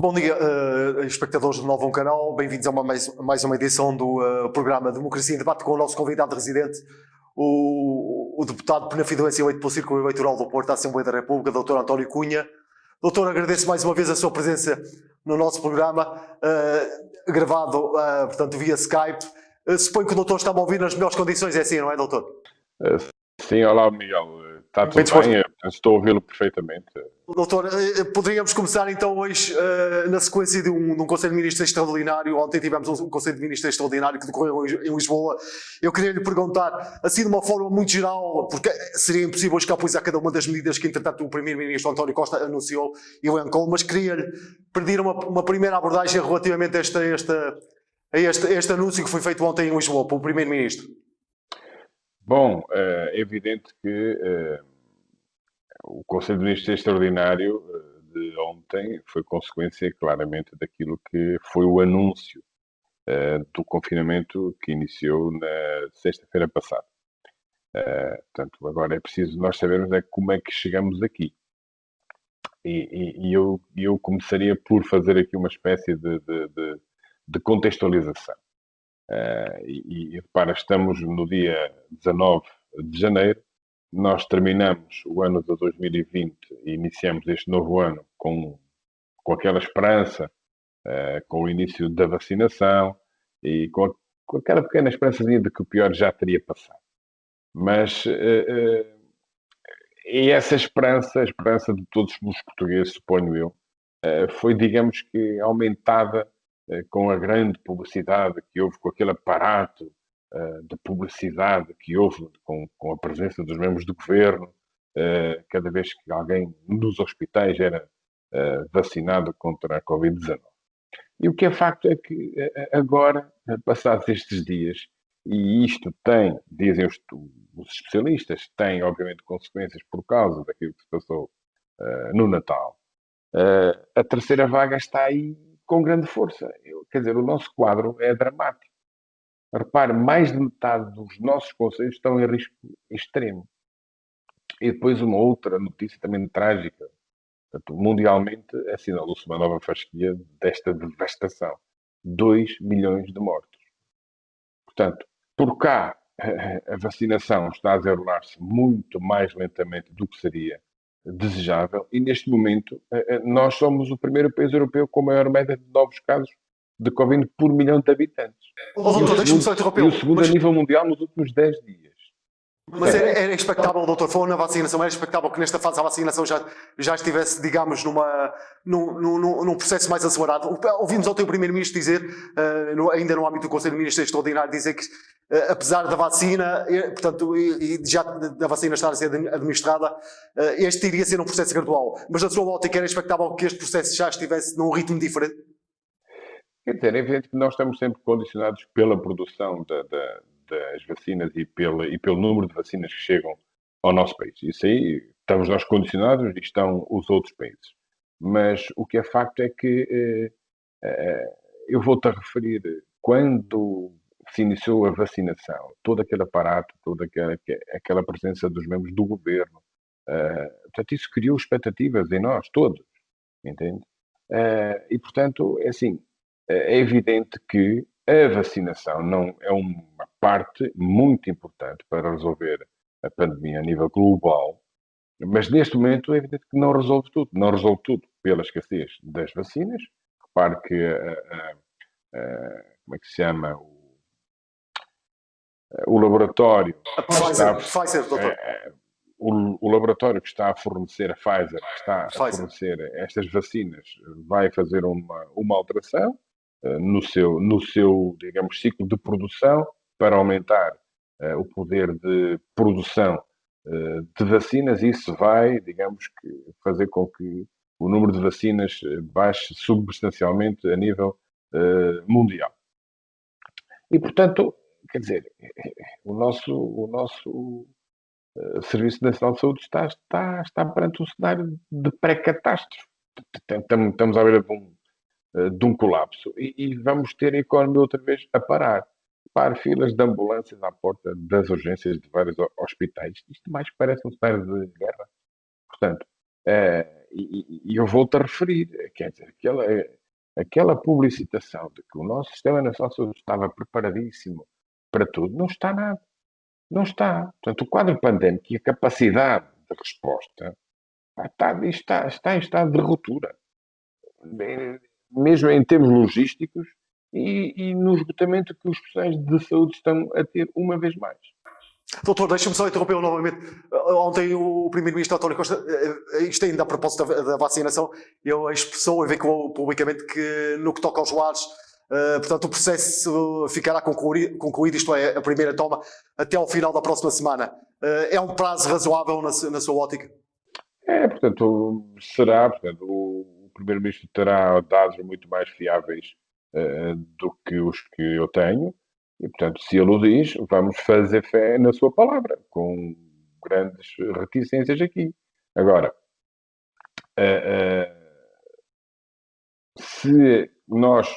Bom dia, espectadores do Novo Canal. Bem-vindos a mais uma edição do programa Democracia em Debate com o nosso convidado residente, o deputado Penafidense eleito pelo Círculo Eleitoral do Porto da Assembleia da República, Dr. António Cunha. Doutor, agradeço mais uma vez a sua presença no nosso programa, gravado, portanto, via Skype. Suponho que o doutor está a ouvir nas melhores condições, é assim, não é, doutor? Sim, olá, Miguel. Está tudo bem? Estou a ouvi-lo perfeitamente. Doutor, poderíamos começar então hoje na sequência de um Conselho de Ministros extraordinário. Ontem tivemos um Conselho de Ministros extraordinário que decorreu em Lisboa. Eu queria lhe perguntar, assim de uma forma muito geral, porque seria impossível escapulizar cada uma das medidas que entretanto o Primeiro-Ministro António Costa anunciou e elencou, mas queria-lhe pedir uma primeira abordagem relativamente a este anúncio que foi feito ontem em Lisboa pelo Primeiro-Ministro. Bom, é evidente que o Conselho de Ministros extraordinário de ontem foi consequência claramente daquilo que foi o anúncio do confinamento que iniciou na sexta-feira passada. Portanto, agora é preciso nós sabermos como é que chegamos aqui. E eu começaria por fazer aqui uma espécie de contextualização. E repara, estamos no dia 19 de janeiro, nós terminamos o ano de 2020 e iniciamos este novo ano com aquela esperança, com o início da vacinação e com aquela pequena esperançazinha de que o pior já teria passado. Mas e essa esperança, a esperança de todos os portugueses, suponho eu, foi, digamos que, aumentada com a grande publicidade que houve, com aquele aparato de publicidade que houve com a presença dos membros do governo, cada vez que alguém nos hospitais era vacinado contra a Covid-19. E o que é facto é que agora, passados estes dias, e isto tem, dizem os especialistas, tem obviamente consequências por causa daquilo que se passou no Natal, a terceira vaga está aí com grande força. Quer dizer, o nosso quadro é dramático. Repare, mais de metade dos nossos concelhos estão em risco extremo. E depois uma outra notícia também trágica. Portanto, mundialmente assinalou-se uma nova fasquia desta devastação. 2 milhões de mortos. Portanto, por cá, a vacinação está a desenrolar-se muito mais lentamente do que seria desejável e, neste momento, nós somos o primeiro país europeu com a maior média de novos casos de Covid por milhão de habitantes. Doutor, deixe-me só interromper. E o segundo a nível mundial nos últimos 10 dias. Mas era expectável, doutor, falou na vacinação, era expectável que nesta fase a vacinação já estivesse, digamos, num processo mais acelerado. Ouvimos ontem o Primeiro-Ministro dizer, ainda no âmbito do Conselho de Ministros extraordinário, dizer que apesar da vacina, portanto, e já da vacina estar a ser administrada, este iria ser um processo gradual. Mas na sua ótica era expectável que este processo já estivesse num ritmo diferente? Quer dizer, é evidente que nós estamos sempre condicionados pela produção das vacinas e pelo número de vacinas que chegam ao nosso país. Isso aí, estamos nós condicionados e estão os outros países. Mas o que é facto é que, eu vou-te a referir, quando se iniciou a vacinação, todo aquele aparato, toda aquela presença dos membros do governo, portanto, isso criou expectativas em nós, todos, entende? E, portanto, é assim, é evidente que a vacinação não é uma parte muito importante para resolver a pandemia a nível global, mas neste momento é evidente que não resolve tudo. Não resolve tudo pela escassez das vacinas. Repare que, como é que se chama? O laboratório Pfizer, doutor. O laboratório que está a fornecer, a Pfizer, que está a fornecer estas vacinas, vai fazer uma alteração no seu, digamos, ciclo de produção para aumentar o poder de produção de vacinas. Isso vai, digamos, fazer com que o número de vacinas baixe substancialmente a nível mundial. E, portanto, quer dizer, o nosso Serviço Nacional de Saúde está perante um cenário de pré-catástrofe. Estamos à beira de um colapso e vamos ter a economia outra vez a parar. Para filas de ambulâncias à porta das urgências de vários hospitais. Isto mais parece um cenário de guerra. Portanto, E eu volto a referir, quer dizer, aquela publicitação de que o nosso Sistema Nacional de Saúde estava preparadíssimo para tudo, não está nada. Não está. Portanto, o quadro pandémico e a capacidade de resposta está em estado de ruptura. Mesmo em termos logísticos e no esgotamento que os profissionais de saúde estão a ter uma vez mais. Doutor, deixa-me só interrompê-lo novamente. Ontem o Primeiro-Ministro António Costa, isto ainda a propósito da vacinação, ele expressou e veio publicamente que no que toca aos lares, portanto o processo ficará concluído, isto é, a primeira toma, até ao final da próxima semana. É um prazo razoável na sua ótica? Portanto, portanto, o Primeiro-Ministro terá dados muito mais fiáveis do que os que eu tenho. E, portanto, se ele o diz, vamos fazer fé na sua palavra, com grandes reticências aqui. Agora, se nós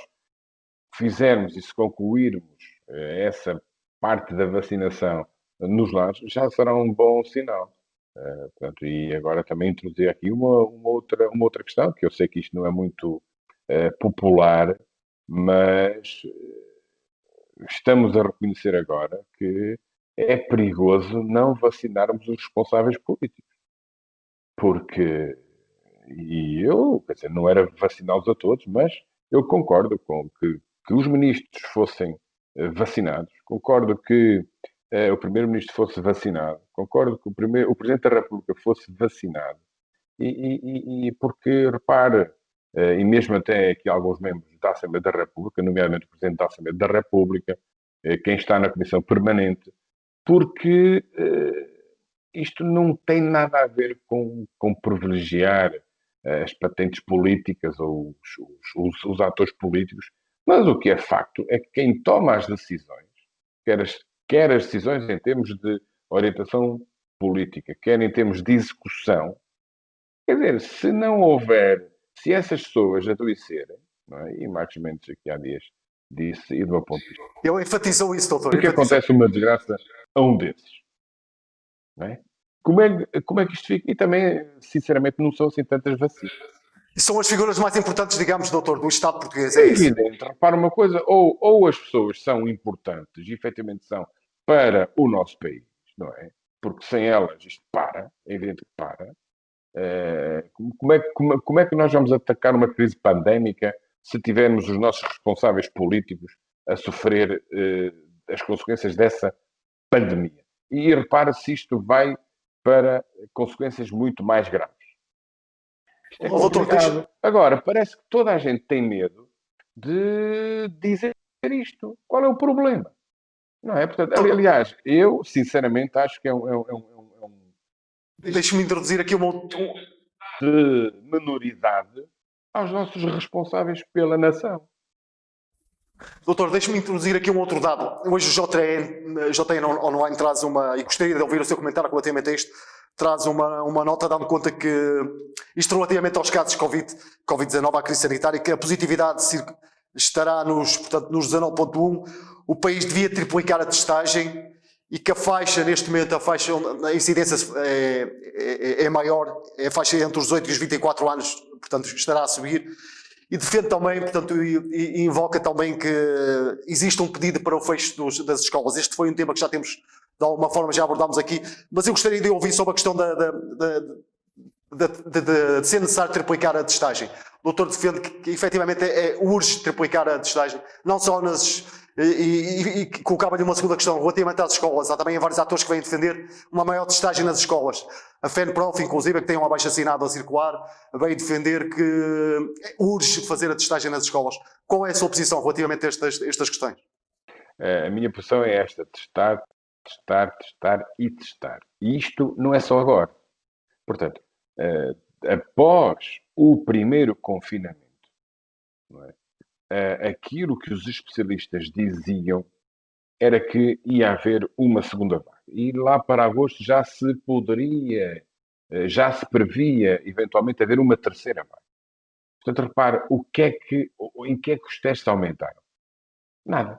fizermos e se concluirmos essa parte da vacinação nos lares, já será um bom sinal. Portanto, e agora também introduzir aqui uma outra questão, que eu sei que isto não é muito popular, mas estamos a reconhecer agora que é perigoso não vacinarmos os responsáveis políticos. Porque, e eu, quer dizer, não era vaciná-los a todos, mas eu concordo com que os ministros fossem vacinados, concordo que o Primeiro-Ministro fosse vacinado, concordo que o Presidente da República fosse vacinado, e porque, repare, e mesmo até aqui alguns membros da Assembleia da República, nomeadamente o Presidente da Assembleia da República, quem está na Comissão Permanente, porque isto não tem nada a ver com privilegiar as patentes políticas ou os atores políticos, mas o que é facto é que quem toma as decisões, quer as decisões em termos de orientação política, quer em termos de execução, quer dizer, se não houver, se essas pessoas adoecerem, não é? E Marcos Mendes aqui há dias disse, e do meu ponto de vista, Ele enfatizou isso, doutor. porque acontece uma desgraça a um desses, não é? Como é que isto fica? E também, sinceramente, não são assim tantas vacinas. E são as figuras mais importantes, digamos, doutor, do Estado português, É é isso? evidente, repara uma coisa, ou as pessoas são importantes, e efetivamente são, para o nosso país, não é? Porque sem elas isto para, é evidente que para. Como é que nós vamos atacar uma crise pandémica se tivermos os nossos responsáveis políticos a sofrer as consequências dessa pandemia? E repara se isto vai para consequências muito mais graves. Isto é complicado. Agora, parece que toda a gente tem medo de dizer isto. Qual é o problema? Não é? Portanto, aliás, eu, sinceramente, acho que é um Deixe-me introduzir aqui de menoridade aos nossos responsáveis pela nação. Doutor, deixe-me introduzir aqui um outro dado. Hoje o JN Online traz uma, e gostaria de ouvir o seu comentário relativamente a isto, traz uma nota dando conta que, isto relativamente aos casos de Covid-19, à crise sanitária, que a positividade estará portanto, nos 19,1, o país devia triplicar a testagem e que a faixa, neste momento, a incidência é maior, é a faixa entre os 18 e os 24 anos, portanto estará a subir. E defende também, portanto, e invoca também que existe um pedido para o fecho das escolas. Este foi um tema que já temos, de alguma forma, já abordámos aqui, mas eu gostaria de ouvir sobre a questão de ser necessário triplicar a testagem. O doutor defende que efetivamente urge triplicar a testagem, não só e colocava-lhe uma segunda questão relativamente às escolas. Há também vários atores que vêm defender uma maior testagem nas escolas. A FENPROF, inclusive, que tem um abaixo-assinado a circular, vem defender que urge fazer a testagem nas escolas. Qual é a sua posição relativamente a estas questões? A minha posição é esta: testar e testar. E isto não é só agora. Portanto, após o primeiro confinamento, não é? Aquilo que os especialistas diziam era que ia haver uma segunda vaga. E lá para agosto já se previa eventualmente haver uma terceira vaga. Portanto, repare, em que é que os testes aumentaram? Nada.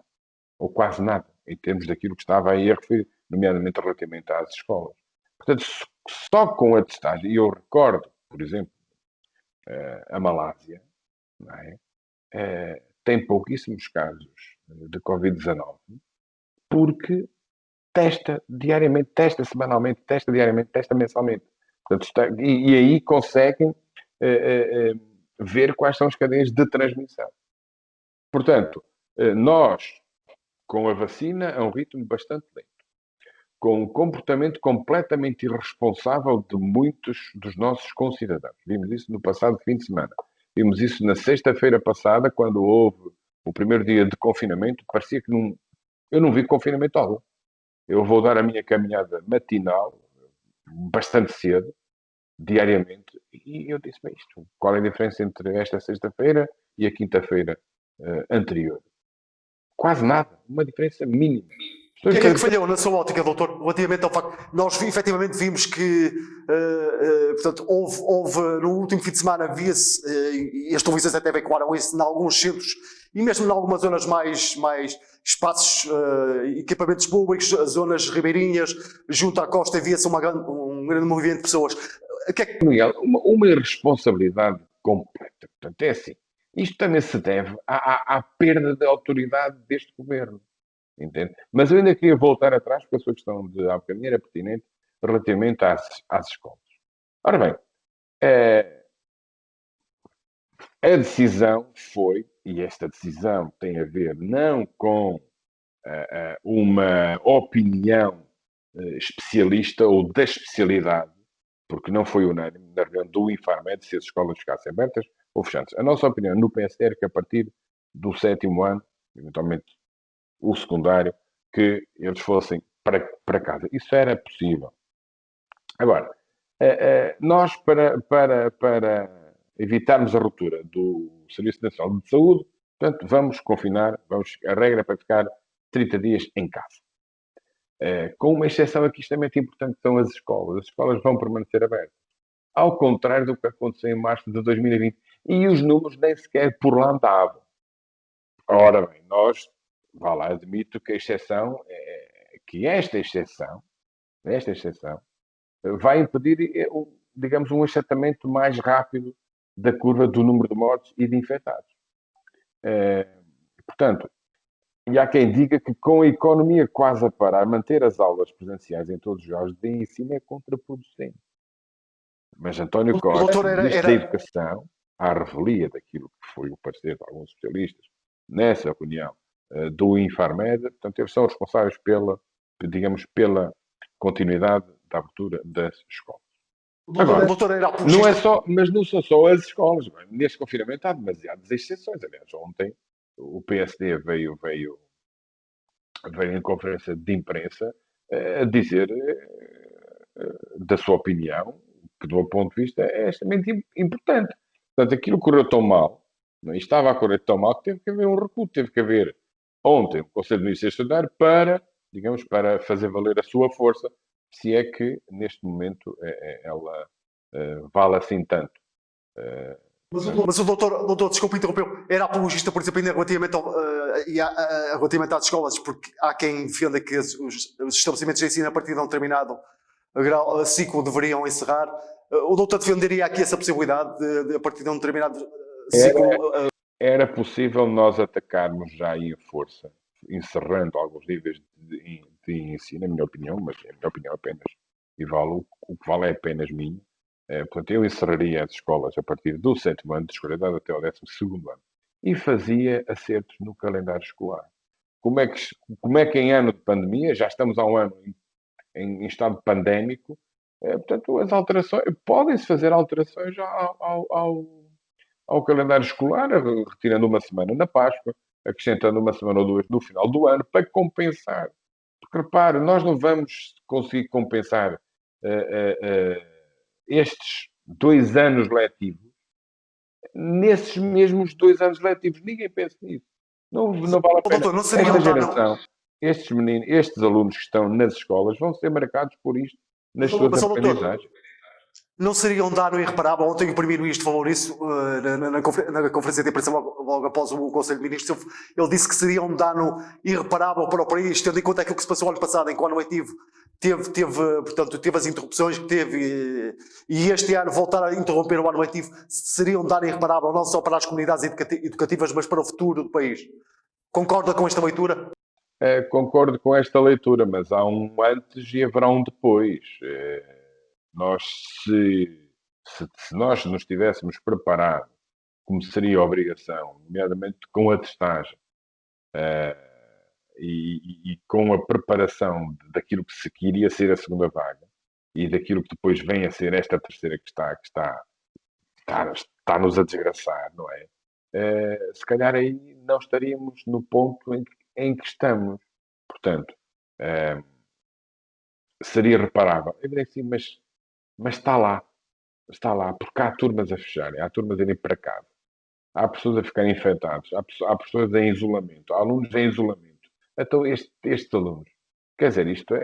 Ou quase nada, em termos daquilo que estava aí a referir, nomeadamente relativamente às escolas. Portanto, só com a testagem, e eu recordo, por exemplo, a Malásia, não é? Tem pouquíssimos casos de Covid-19 porque testa diariamente, testa semanalmente, testa diariamente, testa mensalmente. Portanto, e aí conseguem ver quais são as cadeias de transmissão. Portanto, nós, com a vacina, a um ritmo bastante lento, com um comportamento completamente irresponsável de muitos dos nossos concidadãos. Vimos isso no passado fim de semana. Vimos isso na sexta-feira passada, quando houve o primeiro dia de confinamento. Parecia que eu não vi confinamento algum. Eu vou dar a minha caminhada matinal, bastante cedo, diariamente, e eu disse, bem, qual é a diferença entre esta sexta-feira e a quinta-feira anterior? Quase nada, uma diferença mínima. O que é que falhou na sua ótica, doutor, relativamente ao facto nós efetivamente vimos que portanto, houve no último fim de semana, via-se, e as televisões até veicularam isso, em alguns centros e mesmo em algumas zonas mais espaços, equipamentos públicos, zonas ribeirinhas, junto à costa, via-se um grande movimento de pessoas. Que é que... Miguel, uma irresponsabilidade completa. Portanto, é assim. Isto também se deve à perda de autoridade deste governo. Entende? Mas eu ainda queria voltar atrás, porque a sua questão de há bocadinho era pertinente relativamente às escolas. Ora bem, a decisão foi, e esta decisão tem a ver não com uma opinião especialista ou da especialidade, porque não foi unânime na reunião do Infarmed se as escolas ficassem abertas ou fechadas. A nossa opinião no PSD era que a partir do 7º ano, eventualmente o secundário, que eles fossem para casa. Isso era possível. Agora, nós, para evitarmos a ruptura do Serviço Nacional de Saúde, portanto, vamos confinar, a regra é para ficar 30 dias em casa. Com uma exceção aqui extremamente importante, que são as escolas. As escolas vão permanecer abertas. Ao contrário do que aconteceu em março de 2020. E os números nem sequer por lá andavam. Ora bem, nós, vá lá, admito que a exceção, que esta exceção vai impedir, digamos, um achatamento mais rápido da curva do número de mortes e de infectados. Portanto, e há quem diga que com a economia quase a parar, manter as aulas presenciais em todos os graus de ensino é contraproducente. Mas António Costa, Ministro da Educação, à revelia daquilo que foi o parecer de alguns especialistas nessa reunião do Infarmed, portanto, eles são responsáveis pela continuidade da abertura das escolas. Agora, não é só, mas não são só as escolas. Neste confinamento há demasiadas exceções. Aliás, ontem o PSD veio em conferência de imprensa a dizer da sua opinião, que do meu ponto de vista é extremamente importante. Portanto, aquilo correu tão mal, estava a correr tão mal, que teve que haver um recuo, teve que haver ontem o Conselho de Ministros estudar para fazer valer a sua força, se é que neste momento ela vale assim tanto. Mas o doutor, desculpe interrompeu, era apologista, por exemplo, ainda relativamente às escolas, porque há quem defenda que os estabelecimentos de ensino a partir de um determinado ciclo deveriam encerrar. O doutor defenderia aqui essa possibilidade de a partir de um determinado ciclo? Era possível nós atacarmos já em força, encerrando alguns níveis de ensino, na minha opinião, mas a minha opinião apenas, e vale o que vale é apenas minha. Portanto, eu encerraria as escolas a partir do 7º ano de escolaridade até ao 12º ano e fazia acertos no calendário escolar. Como é que em ano de pandemia, já estamos há um ano em estado pandémico, portanto, as alterações, podem-se fazer alterações ao calendário escolar, retirando uma semana na Páscoa, acrescentando uma semana ou duas no final do ano, para compensar. Porque, repare, nós não vamos conseguir compensar estes 2 anos letivos nesses mesmos 2 anos letivos. Ninguém pensa nisso. Não vale a pena. Doutor, não seria esta geração, estes alunos que estão nas escolas vão ser marcados por isto nas suas aprendizagens. Não seria um dano irreparável? Ontem o Primeiro-Ministro falou nisso na conferência de imprensa logo após o Conselho de Ministros. Ele disse que seria um dano irreparável para o país, tendo em conta aquilo que se passou ano passado, em que o ano letivo teve as interrupções que teve e este ano voltar a interromper o ano letivo seria um dano irreparável não só para as comunidades educativas, mas para o futuro do país. Concorda com esta leitura? Concordo com esta leitura, mas há um antes e haverá um depois. Nós, se nós nos tivéssemos preparado, como seria a obrigação, nomeadamente com a testagem, e com a preparação daquilo que iria ser a segunda vaga e daquilo que depois vem a ser esta terceira que está-nos a desgraçar, não é? Se calhar aí não estaríamos no ponto em que estamos. Portanto, seria reparável. Eu diria que sim, mas está lá, porque há turmas a fecharem, há turmas a irem para casa, há pessoas a ficarem infectadas, há pessoas em isolamento, há alunos em isolamento. Então, estes alunos, quer dizer, isto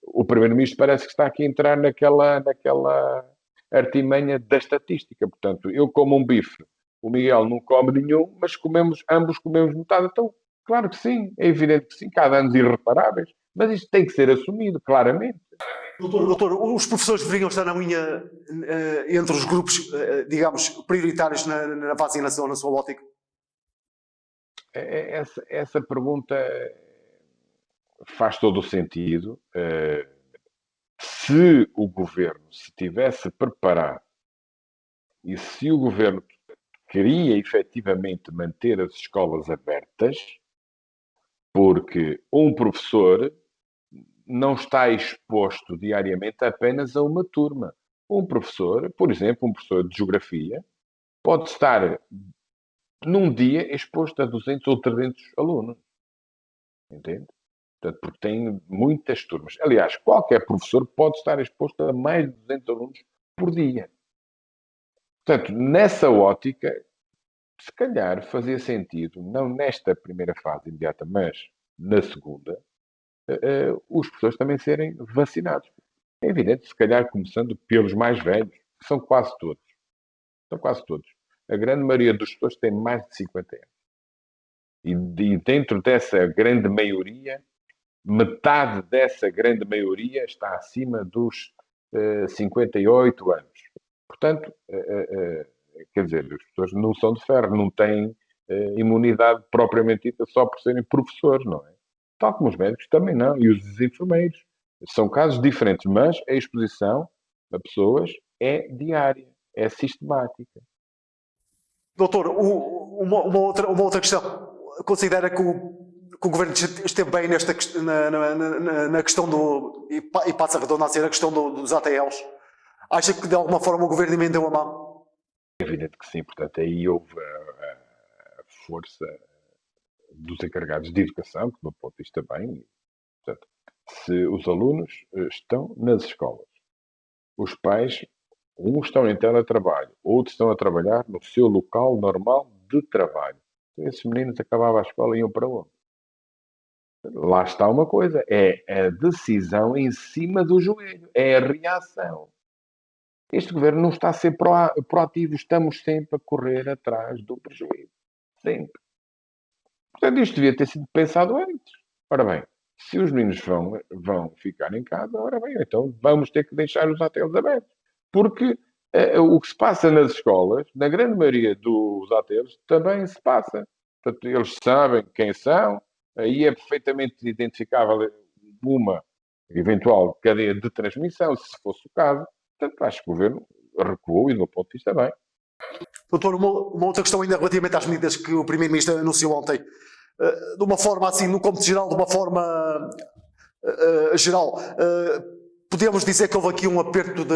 o Primeiro-Ministro parece que está aqui a entrar naquela artimanha da estatística. Portanto, eu como um bife, o Miguel não come nenhum, mas ambos comemos metade. Então, claro que sim, é evidente que sim, que há danos irreparáveis, mas isto tem que ser assumido, claramente. Doutor, os professores deveriam estar na linha entre os grupos, digamos, prioritários na vacinação, na sua ótica? Essa pergunta faz todo o sentido. Se o governo se tivesse preparado e se o governo queria efetivamente manter as escolas abertas, porque um professor não está exposto diariamente apenas a uma turma. Um professor, por exemplo, um professor de geografia, pode estar num dia exposto a 200 ou 300 alunos. Entende? Portanto, porque tem muitas turmas. Aliás, qualquer professor pode estar exposto a mais de 200 alunos por dia. Portanto, nessa ótica, se calhar fazia sentido, não nesta primeira fase imediata, mas na segunda, os professores também serem vacinados. É evidente, se calhar começando pelos mais velhos, que são quase todos. São quase todos. A grande maioria dos professores tem mais de 50 anos. E dentro dessa grande maioria, metade dessa grande maioria está acima dos 58 anos. Portanto, quer dizer, as pessoas não são de ferro, não têm imunidade propriamente dita só por serem professores, não é? Tal como os médicos também não, e os enfermeiros. São casos diferentes, mas a exposição a pessoas é diária, é sistemática. Doutor, uma outra questão. Considera que o governo esteve bem na questão e passa a redundância, na questão dos ATLs? Acha que de alguma forma o governo emendou a mão? É evidente que sim, portanto, aí houve a força dos encarregados de educação, que do meu ponto de vista bem, portanto, se os alunos estão nas escolas, os pais, uns estão em teletrabalho, outros estão a trabalhar no seu local normal de trabalho. Então, esses meninos acabavam a escola e iam para onde? Lá está uma coisa, é a decisão em cima do joelho, é a reação. Este governo não está a ser proativo, estamos sempre a correr atrás do prejuízo. Sempre. Portanto, isto devia ter sido pensado antes. Ora bem, se os meninos vão ficar em casa, ora bem, então vamos ter que deixar os hotéis abertos. Porque o que se passa nas escolas, na grande maioria dos hotéis, também se passa. Portanto, eles sabem quem são, aí é perfeitamente identificável uma eventual cadeia de transmissão, se fosse o caso. Portanto, acho que o governo recuou e, do meu ponto de vista, bem. Doutor, uma outra questão ainda relativamente às medidas que o Primeiro-Ministro anunciou ontem. De uma forma assim, no cômputo geral, de uma forma geral, podemos dizer que houve aqui um aperto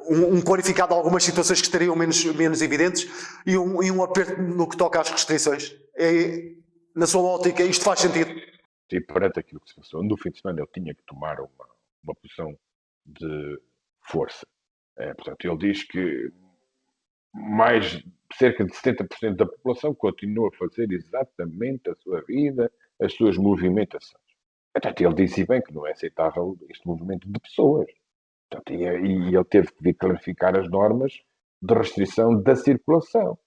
um clarificado de algumas situações que estariam menos evidentes e um aperto no que toca às restrições. Na sua ótica, isto faz sentido? E perante aquilo que se passou no fim de semana, ele tinha que tomar uma posição de força. Portanto, ele diz que cerca de 70% da população continua a fazer exatamente a sua vida, as suas movimentações. Portanto, ele disse bem que não é aceitável este movimento de pessoas. Portanto, e ele teve que vir clarificar as normas de restrição da circulação.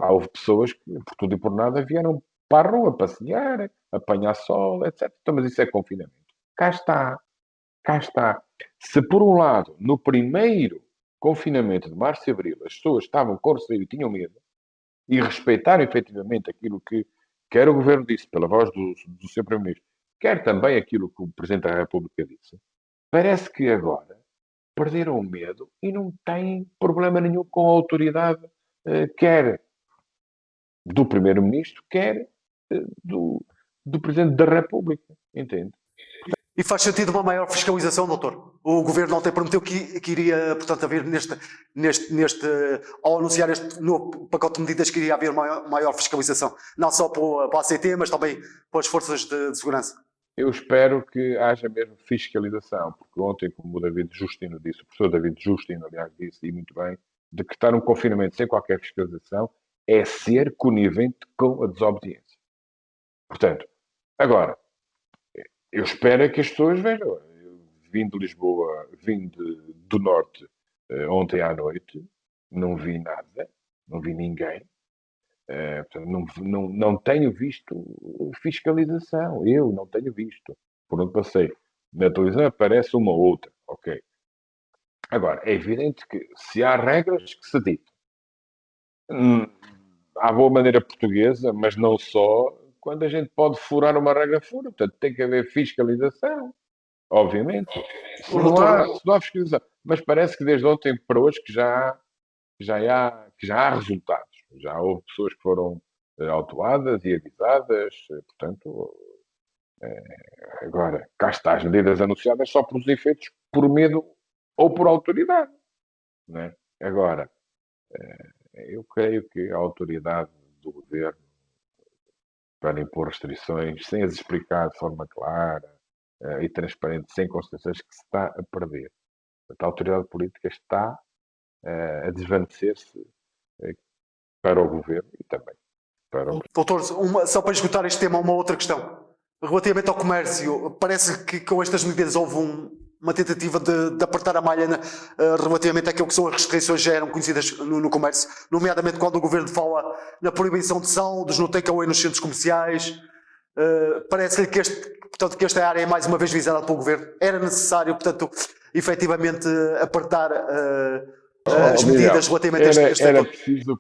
Houve pessoas que, por tudo e por nada, vieram para a rua passear, apanhar sol, etc. Então, mas isso é confinamento. Cá está, cá está. Se, por um lado, no primeiro confinamento de março e abril, as pessoas estavam com receio e tinham medo, e respeitaram efetivamente aquilo que quer o Governo disse, pela voz do Sr. Primeiro-Ministro, quer também aquilo que o Presidente da República disse, parece que agora perderam o medo e não têm problema nenhum com a autoridade, quer do Primeiro-Ministro, quer do Presidente da República, entende? E faz sentido uma maior fiscalização, doutor? O Governo ontem prometeu que iria, portanto, haver ao anunciar este novo pacote de medidas, que iria haver maior fiscalização, não só para a ACT, mas também para as forças de segurança. Eu espero que haja mesmo fiscalização, porque ontem, como o David Justino disse, o professor David Justino, aliás, disse, e muito bem, decretar um confinamento sem qualquer fiscalização é ser conivente com a desobediência. Portanto, agora, eu espero que as pessoas vejam. Eu vim de Lisboa, do Norte ontem à noite, não vi nada, não vi ninguém. Portanto, não tenho visto fiscalização. Eu não tenho visto. Por onde passei. Na televisão aparece uma ou outra. Ok. Agora, é evidente que se há regras que se ditam, à boa maneira portuguesa, mas não só, quando a gente pode furar uma regra fora. Portanto, tem que haver fiscalização. Obviamente. Se não há fiscalização. Mas parece que desde ontem para hoje que já há resultados. Já houve pessoas que foram autuadas e avisadas. Portanto, agora, cá está as medidas anunciadas só por os efeitos, por medo ou por autoridade. Não é? Agora, eu creio que a autoridade do governo para impor restrições, sem as explicar de forma clara e transparente, sem considerações, que se está a perder. A autoridade política está a desvanecer-se para o governo e também para o... Doutor, só para esgotar este tema, uma outra questão. Relativamente ao comércio, parece que com estas medidas houve uma tentativa de apertar a malha relativamente àquilo que são as restrições que já eram conhecidas no comércio, nomeadamente quando o governo fala na proibição de saldos, no takeaway nos centros comerciais. Parece-lhe que esta área é mais uma vez visada pelo governo. Era necessário, portanto, efetivamente apertar as medidas relativamente a este era preciso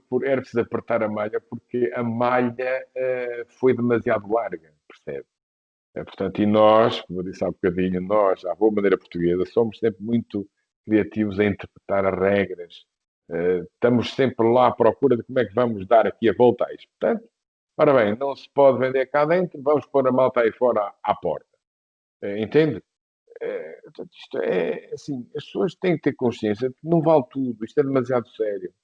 apertar a malha, porque a malha foi demasiado larga, percebe? Portanto, e nós, como eu disse há bocadinho, nós, à boa maneira portuguesa, somos sempre muito criativos a interpretar as regras. Estamos sempre lá à procura de como é que vamos dar aqui a volta a isto. Portanto, ora bem, não se pode vender cá dentro, vamos pôr a malta aí fora à porta. Entende? Portanto, isto é assim, as pessoas têm que ter consciência de que não vale tudo, isto é demasiado sério.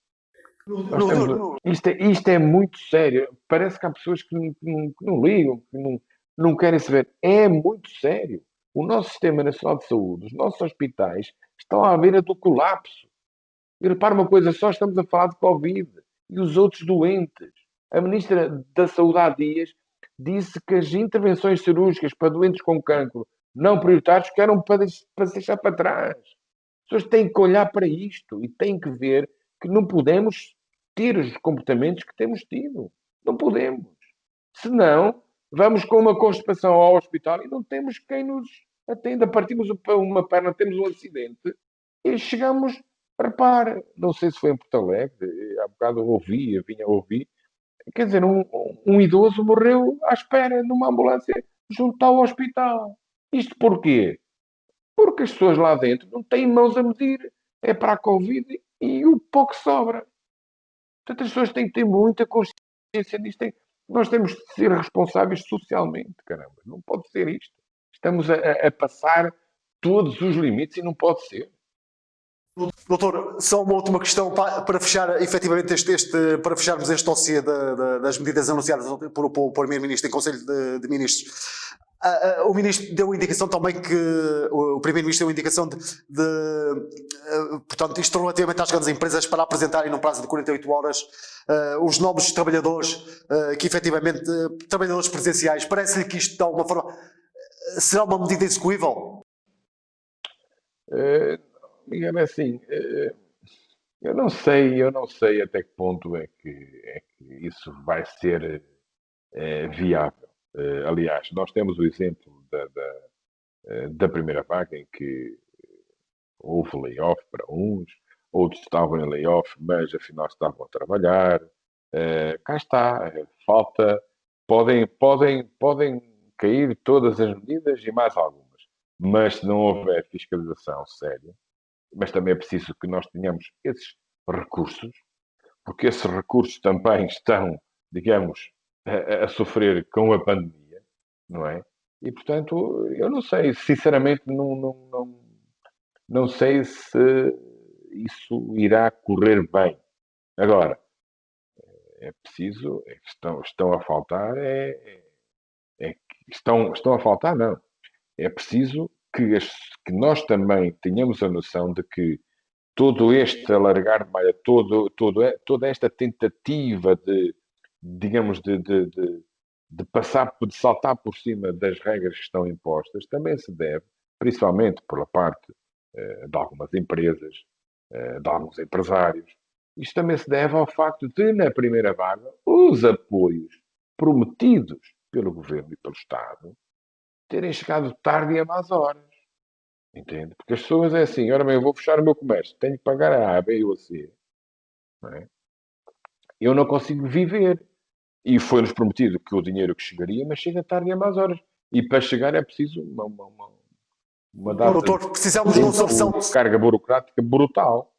Isto é muito sério. Parece que há pessoas que não ligam, que não querem saber. É muito sério. O nosso Sistema Nacional de Saúde, os nossos hospitais, estão à beira do colapso. E repara uma coisa só, estamos a falar de Covid e os outros doentes. A Ministra da Saúde há dias disse que as intervenções cirúrgicas para doentes com cancro não prioritários que eram para se deixar para trás. As pessoas têm que olhar para isto e têm que ver que não podemos ter os comportamentos que temos tido. Não podemos. Senão, vamos com uma constipação ao hospital e não temos quem nos atenda. Partimos uma perna, temos um acidente e chegamos, repare, não sei se foi em Porto Alegre, há bocado vinha a ouvir, quer dizer, um idoso morreu à espera numa ambulância junto ao hospital. Isto porquê? Porque as pessoas lá dentro não têm mãos a medir. É para a Covid e o pouco sobra. Portanto, as pessoas têm que ter muita consciência disto. Nós temos de ser responsáveis socialmente, caramba. Não pode ser isto. Estamos a passar todos os limites e não pode ser. Doutor, só uma última questão para fechar efetivamente para fecharmos este dossiê das medidas anunciadas por Primeiro-Ministro em Conselho de Ministros. O Ministro deu indicação também que o Primeiro-Ministro deu indicação portanto, isto relativamente às grandes empresas, para apresentarem num prazo de 48 horas os novos trabalhadores, que efetivamente, trabalhadores presenciais. Parece-lhe que isto de alguma forma será uma medida execuível? Miguel, é assim, eu não sei até que ponto é que isso vai ser viável. Aliás, nós temos o exemplo da primeira vaga em que houve layoff para uns, outros estavam em layoff, mas afinal estavam a trabalhar. Cá está, falta, podem cair todas as medidas e mais algumas, mas se não houver fiscalização séria, mas também é preciso que nós tenhamos esses recursos, porque esses recursos também estão, digamos, a sofrer com a pandemia, não é? E, portanto, eu não sei, sinceramente, não sei se isso irá correr bem. Agora, é preciso, estão a faltar, estão a faltar, não. É preciso que nós também tenhamos a noção de que todo este alargar de malha, toda esta tentativa de, digamos, de passar, de saltar por cima das regras que estão impostas, também se deve, principalmente pela parte de algumas empresas, de alguns empresários, isto também se deve ao facto de, na primeira vaga, os apoios prometidos pelo governo e pelo Estado terem chegado tarde e a más horas. Entende? Porque as pessoas é assim, ora bem, eu vou fechar o meu comércio, tenho que pagar a B ou a C, não é? Eu não consigo viver. E foi-nos prometido que o dinheiro que chegaria, mas chega tarde e a más horas. E para chegar é preciso uma data de Doutor, precisamos de um tempo, sobressalto. carga burocrática brutal.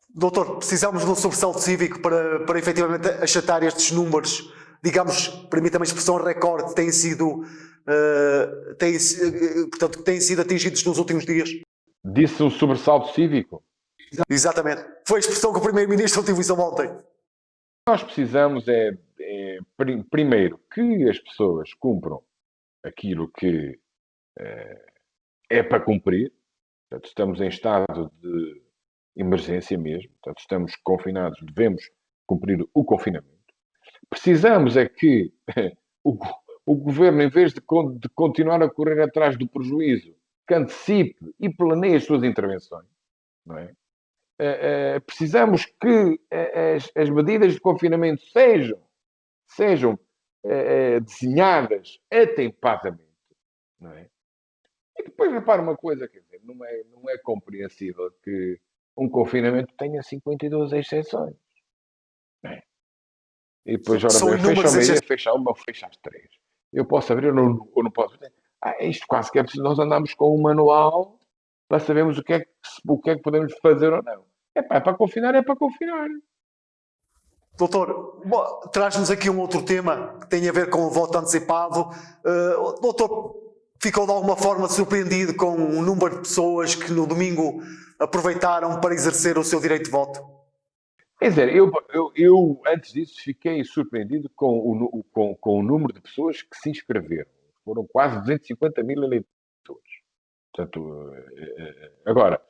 Doutor, precisamos de um sobressalto cívico para efetivamente achatar estes números, digamos, permita-me a expressão, recorde, portanto, têm sido atingidos nos últimos dias. Disse um sobressalto cívico. Exatamente. Foi a expressão que o Primeiro-Ministro utilizou ontem. Nós precisamos primeiro, que as pessoas cumpram aquilo que é para cumprir. Portanto, estamos em estado de emergência mesmo. Portanto, estamos confinados, devemos cumprir o confinamento. Precisamos é que o, o governo, em vez de continuar a correr atrás do prejuízo, que antecipe e planeie as suas intervenções, não é? Precisamos que as medidas de confinamento sejam desenhadas atempadamente, não é? E depois repara uma coisa, quer dizer, não é compreensível que um confinamento tenha 52 exceções. Não é? E depois, ora São bem, fecha inúmeras ao meio-dia, exceções. fecha uma, fecha às 3. Eu posso abrir ou não posso? Isto quase que é preciso nós andarmos com um manual para sabermos o que é que podemos fazer ou não. É para confinar, é para confinar. Doutor, traz-nos aqui um outro tema que tem a ver com o voto antecipado. Doutor, ficou de alguma forma surpreendido com o número de pessoas que no domingo aproveitaram para exercer o seu direito de voto? Quer dizer, eu antes disso fiquei surpreendido com o número de pessoas que se inscreveram. Foram quase 250 mil eleitores. Portanto, agora,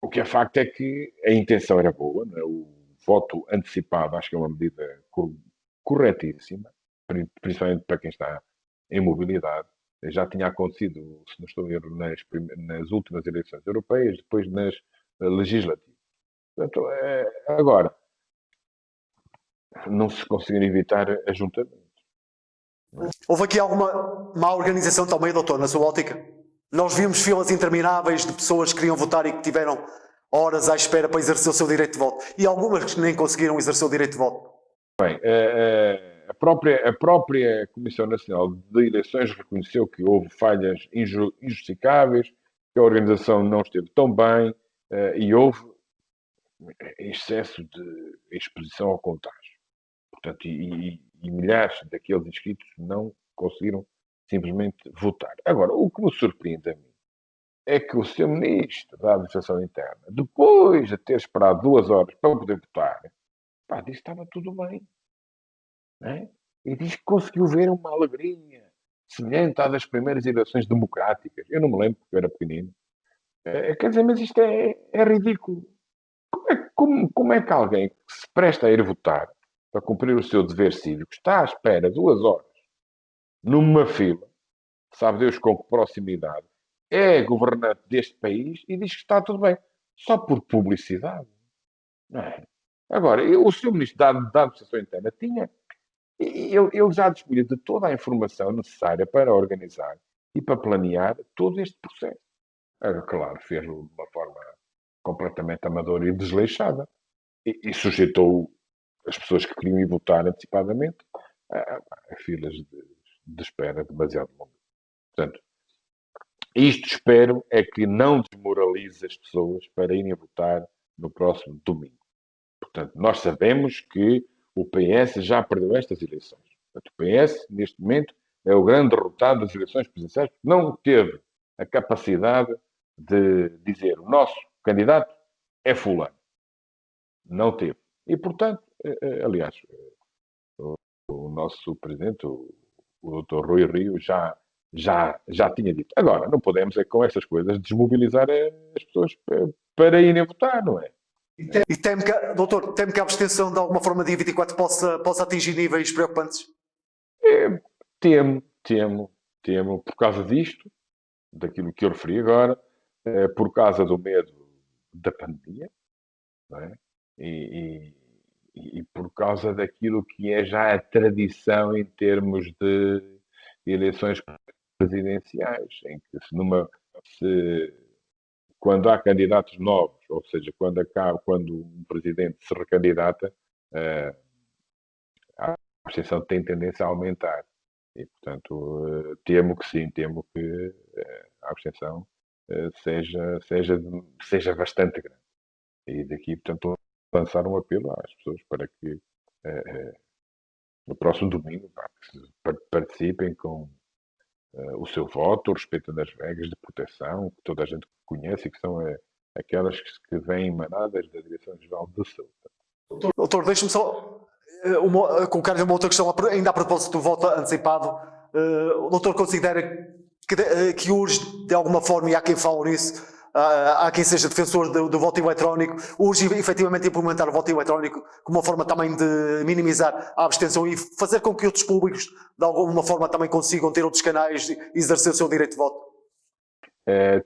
o que é facto é que a intenção era boa, não é? O voto antecipado acho que é uma medida corretíssima, principalmente para quem está em mobilidade. Já tinha acontecido, se não estou em erro, nas últimas eleições europeias, depois nas legislativas. Portanto, agora, não se conseguiram evitar ajuntamentos. Houve aqui alguma má organização também, doutor, na sua ótica? Nós vimos filas intermináveis de pessoas que queriam votar e que tiveram horas à espera para exercer o seu direito de voto. E algumas que nem conseguiram exercer o direito de voto. Bem, a própria Comissão Nacional de Eleições reconheceu que houve falhas injustificáveis, que a organização não esteve tão bem e houve excesso de exposição ao contágio. Portanto, e milhares daqueles inscritos não conseguiram simplesmente votar. Agora, o que me surpreende a mim é que o seu ministro da Administração Interna, depois de ter esperado 2 horas para poder votar, disse que estava tudo bem. Não é? E diz que conseguiu ver uma alegria semelhante à das primeiras eleições democráticas. Eu não me lembro, porque eu era pequenino. Quer dizer, mas isto é ridículo. Como é que alguém que se presta a ir votar para cumprir o seu dever cívico está à espera 2 horas numa fila, sabe Deus com que proximidade, é governante deste país e diz que está tudo bem. Só por publicidade. Não é? Agora, o Sr. Ministro da Administração Interna tinha. Ele já dispunha de toda a informação necessária para organizar e para planear todo este processo. Claro, fez-o de uma forma completamente amadora e desleixada. E sujeitou as pessoas que queriam ir votar antecipadamente a filas de espera demasiado longas. Portanto, isto espero é que não desmoralize as pessoas para irem votar no próximo domingo. Portanto, nós sabemos que o PS já perdeu estas eleições. Portanto, o PS, neste momento, é o grande derrotado das eleições presidenciais, porque não teve a capacidade de dizer o nosso candidato é fulano. Não teve. E, portanto, aliás, o nosso presidente, o Dr. Rui Rio, já tinha dito. Agora, não podemos, com essas coisas, desmobilizar as pessoas para irem votar, não é? E teme que, doutor, teme que a abstenção de alguma forma dia 24 possa atingir níveis preocupantes? Temo, por causa disto, daquilo que eu referi agora, por causa do medo da pandemia, não é? E por causa daquilo que é já a tradição em termos de eleições presidenciais, em que quando há candidatos novos, ou seja, quando um presidente se recandidata, a abstenção tem tendência a aumentar. E, portanto, temo que a abstenção seja bastante grande. E daqui, portanto, lançar um apelo às pessoas para que no próximo domingo participem com o seu voto, respeitando as regras de proteção que toda a gente conhece e que são aquelas que vêm emanadas da Direção-Geral de Saúde. Doutor, deixe-me só colocar-lhe uma outra questão, ainda a propósito do voto antecipado. O doutor considera que urge, de alguma forma, e há quem fale nisso, há quem seja defensor do voto eletrónico, urge efetivamente implementar o voto eletrónico como uma forma também de minimizar a abstenção e fazer com que outros públicos, de alguma forma, também consigam ter outros canais e exercer o seu direito de voto?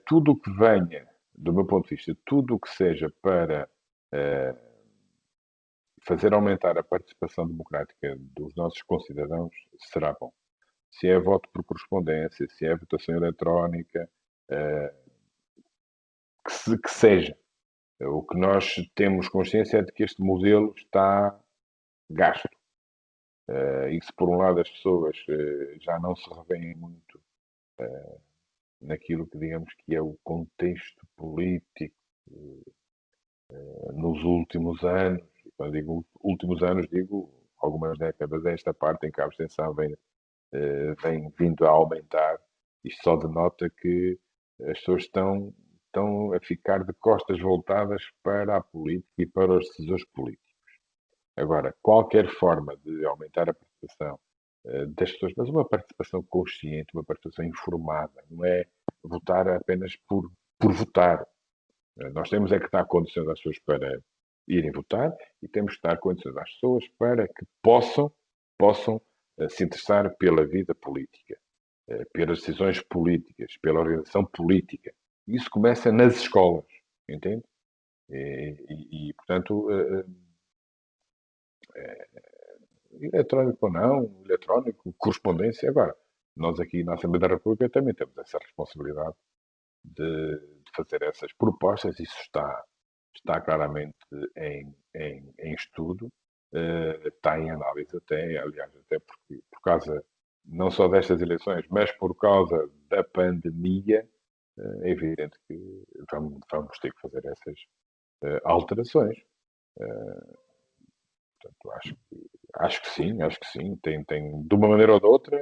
Tudo o que venha, do meu ponto de vista, tudo o que seja para fazer aumentar a participação democrática dos nossos concidadãos será bom. Se é voto por correspondência, se é votação eletrónica, que seja. O que nós temos consciência é de que este modelo está gasto. E se por um lado as pessoas já não se revêem muito naquilo que digamos que é o contexto político nos últimos anos, quando digo últimos anos, digo algumas décadas desta parte em que a abstenção vem vindo a aumentar, isto só denota que as pessoas estão a ficar de costas voltadas para a política e para os decisores políticos. Agora, qualquer forma de aumentar a participação das pessoas, mas uma participação consciente, uma participação informada, não é votar apenas por votar. Nós temos é que dar condições às pessoas para irem votar e temos que dar condições às pessoas para que possam se interessar pela vida política, pelas decisões políticas, pela organização política. Isso começa nas escolas, entende? Portanto, eletrónico ou não, eletrónico, correspondência. Agora, nós aqui na Assembleia da República também temos essa responsabilidade de fazer essas propostas. Isso está claramente em estudo, está em análise até, aliás, até porque, por causa não só destas eleições, mas por causa da pandemia, é evidente que vamos ter que fazer essas alterações. Portanto, acho que sim. Tem, de uma maneira ou de outra,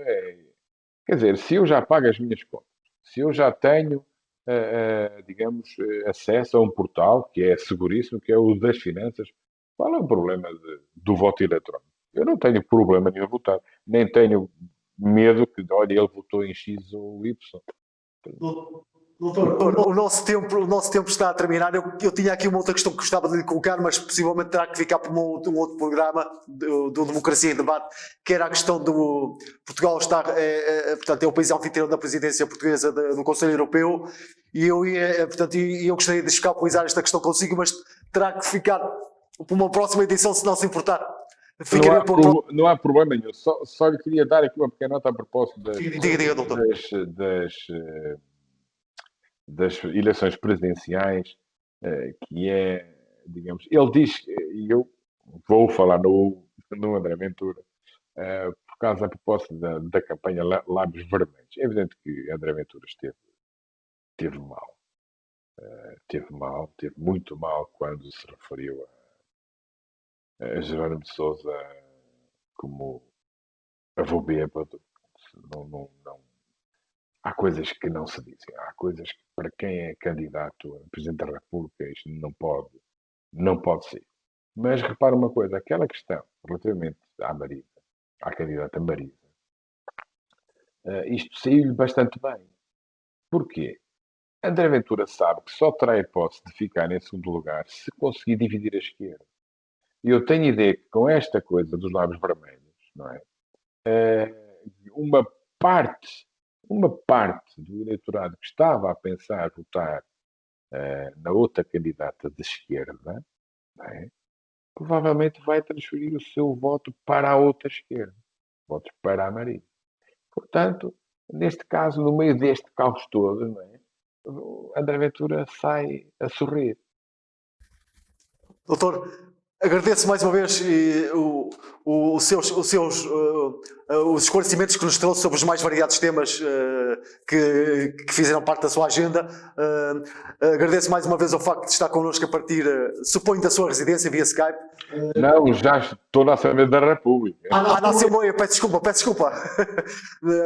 quer dizer, se eu já pago as minhas contas, se eu já tenho, digamos, acesso a um portal que é seguríssimo, que é o das finanças, qual é o problema do voto eletrónico? Eu não tenho problema nenhum a votar, nem tenho medo que, olha, ele votou em X ou Y. Doutor, o nosso tempo está a terminar. Eu tinha aqui uma outra questão que gostava de lhe colocar, mas possivelmente terá que ficar para um outro programa do Democracia em Debate, que era a questão do Portugal estar, portanto, é o país anfitrião da presidência portuguesa do Conselho Europeu, e eu gostaria de escapulizar esta questão consigo, mas terá que ficar para uma próxima edição, se não se importar. Não há problema nenhum. Só lhe queria dar aqui uma pequena nota a propósito Diga, doutor. Das eleições presidenciais, que é, digamos, ele diz, e eu vou falar no André Ventura, por causa, a propósito da campanha Lábios Vermelhos. É evidente que André Ventura teve mal. Teve muito mal quando se referiu a Jerónimo de Sousa como avô bêbado. Não, há coisas que não se dizem. Há coisas que, para quem é candidato a Presidente da República, isto não pode ser. Mas repara uma coisa, aquela questão relativamente à candidata Marisa, isto saiu-lhe bastante bem. Porquê? André Ventura sabe que só terá a hipótese de ficar em segundo lugar se conseguir dividir a esquerda. E eu tenho ideia que com esta coisa dos lábios vermelhos, não é? Uma parte do eleitorado que estava a pensar votar na outra candidata de esquerda, não é? Provavelmente vai transferir o seu voto para a outra esquerda. Votos para a Marisa. Portanto, neste caso, no meio deste caos todo, não é? André Ventura sai a sorrir. Doutor, agradeço mais uma vez os esclarecimentos que nos trouxe sobre os mais variados temas que fizeram parte da sua agenda. Agradeço mais uma vez o facto de estar connosco a partir, suponho, da sua residência via Skype. Não, já estou na Assembleia da República. Na Assembleia, peço desculpa.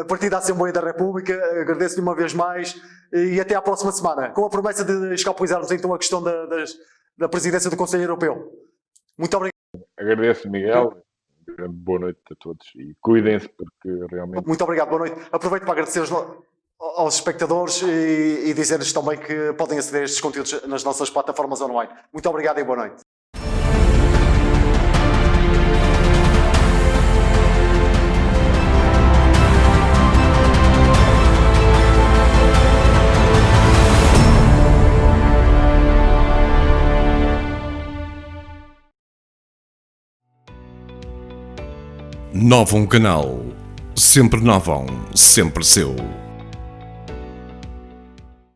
A partir da Assembleia da República, agradeço-lhe uma vez mais e até à próxima semana, com a promessa de escapulizarmos então a questão da presidência do Conselho Europeu. Muito obrigado. Agradeço, Miguel. Boa noite a todos e cuidem-se, porque realmente... Muito obrigado, boa noite. Aproveito para agradecer aos espectadores e dizer-lhes também que podem aceder a estes conteúdos nas nossas plataformas online. Muito obrigado e boa noite. Novum Canal. Sempre novão, sempre seu.